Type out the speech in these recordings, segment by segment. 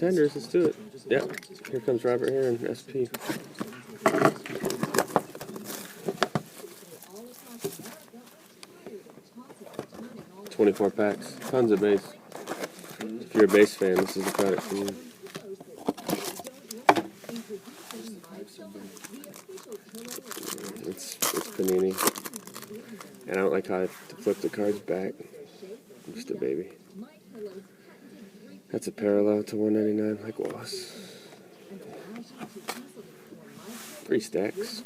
Contenders, let's do it. Yep, here comes Robert here in SP. 24 packs, tons of base. If you're a base fan, this is the product for you. It's Panini. And I don't like how I have to flip the cards back. I'm just a baby. That's a parallel to 199 like Wallace. 3 stacks.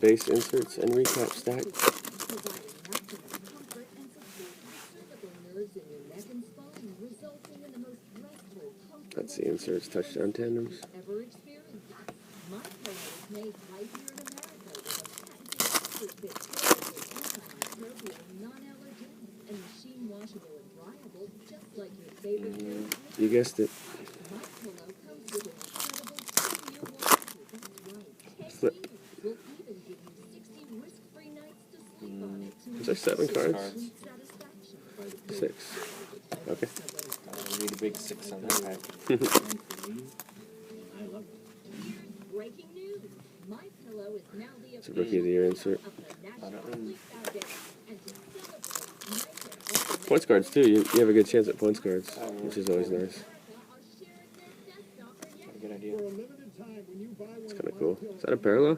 Base inserts and recap stack. That's the inserts, touchdown tandems. You guessed it. Flip. Is there 7 cards? 6. Okay. We need a big 6 on that pack. It's a Rookie of the Year insert. Points cards too. You have a good chance at points cards, which is always nice. Good idea. It's kind of cool. Is that a parallel?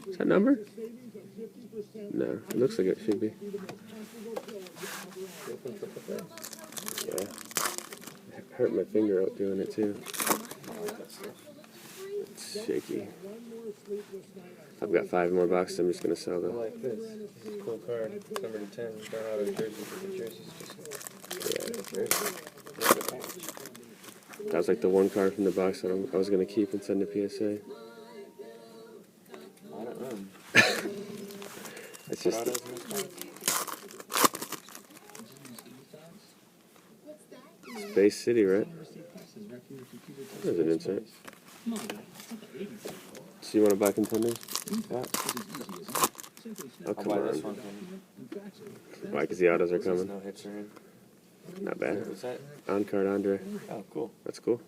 Is that number? No, it looks like it should be. Yeah. I hurt my finger out doing it too. It's shaky. I've got 5 more boxes. I'm just gonna sell I them. like this. This is a cool card. It's number 10. Don't know how the jersey's just Yeah. That was like the one card from the box that I was gonna keep and send to PSA. I don't know. It's just. Space City, right? There's an insert. So you want to buy Contenders? Yeah. Oh, come I'll buy on. this one. Why? Because the autos are coming. No hits are in. Not bad. What's that? On card Andre. Oh, cool. That's cool.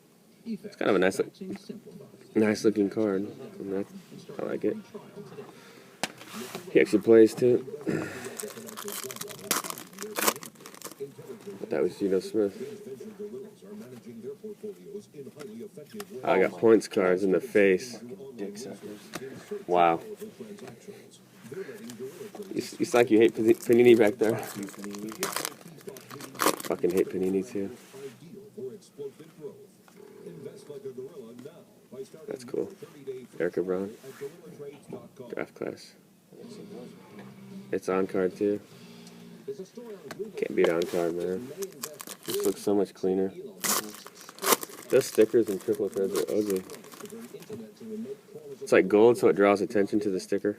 It's kind of a nice looking card. I like it. He actually plays too. But that was Geno Smith. I got points cards in the face. Dick suckers. Wow. You like you hate Panini back there. Fucking hate Panini too. That's cool. Erica Brown. Draft class. It's on card too. Can't beat on card, man. This looks so much cleaner. Those stickers and triple cards are ugly. It's like gold, so it draws attention to the sticker.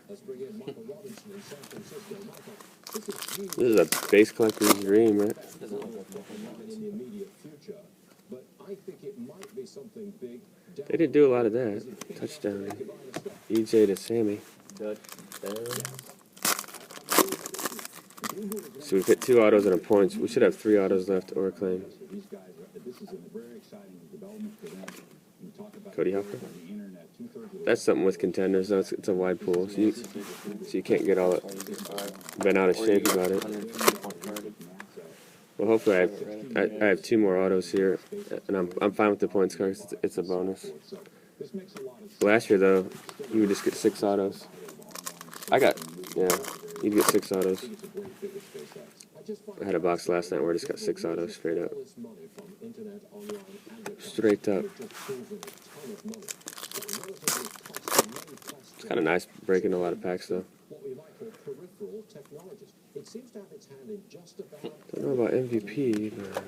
This is a base collector's dream, right? They didn't do a lot of that. Touchdown. EJ to Sammy. So we've hit 2 autos and a points. We should have 3 autos left or a claim. Cody Hopper. That's something with Contenders, though. It's a wide pool, so you can't get all bent out of shape about it. Well, hopefully I have 2 more autos here, and I'm fine with the points cards. It's a bonus. Last year, though, you would just get 6 autos. You'd get 6 autos. I had a box last night where I just got 6 autos straight up. Straight up. It's kind of nice breaking a lot of packs, though. Don't know about MVP, but...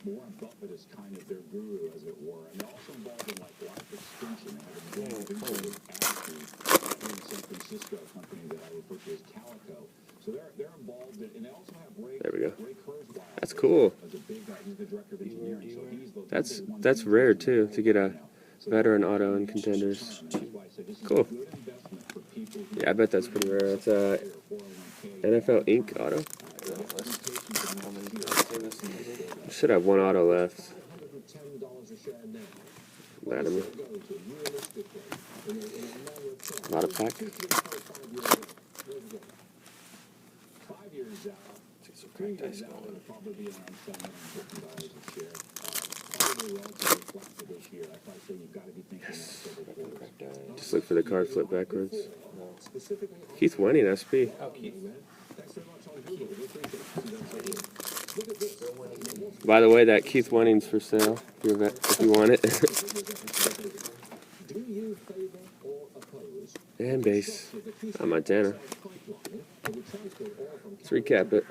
Warren Buffett is kind of their guru, as it were, and they're also involved in like life extension. They have a in San Francisco company that I refer to as Calico. So they're involved in, and they also have Ray. There we go. Ray Kurzweil. That's cool. As a big guy, he's the director of engineering. So he's That's rare too to get a veteran auto in Contenders. Cool. Yeah, I bet that's pretty rare. It's a NFL Inc. auto. Should have one auto left. Latimer. Not a pack. 5 years out, 3 years out, it'll probably be around $750 a share. Probably relatively flat for this year. That's why I say you've got to be thinking several quarters. Just look for the card flip backwards. Keith Wenning, SP. Oh, Keith. Thanks very much on Google. We appreciate it. Look at this. By the way, that Keith Wenning's for sale if you want it. Do you favor or oppose And base. Montana. Let's recap it.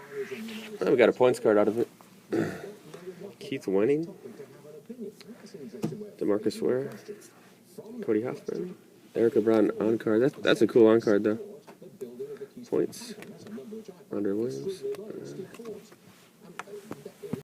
Oh, we got a points card out of it. Keith Wenning. DeMarcus Ware. Cody Hoffman. Erica Brown on card. That's a cool on card though. Points. Andre Williams.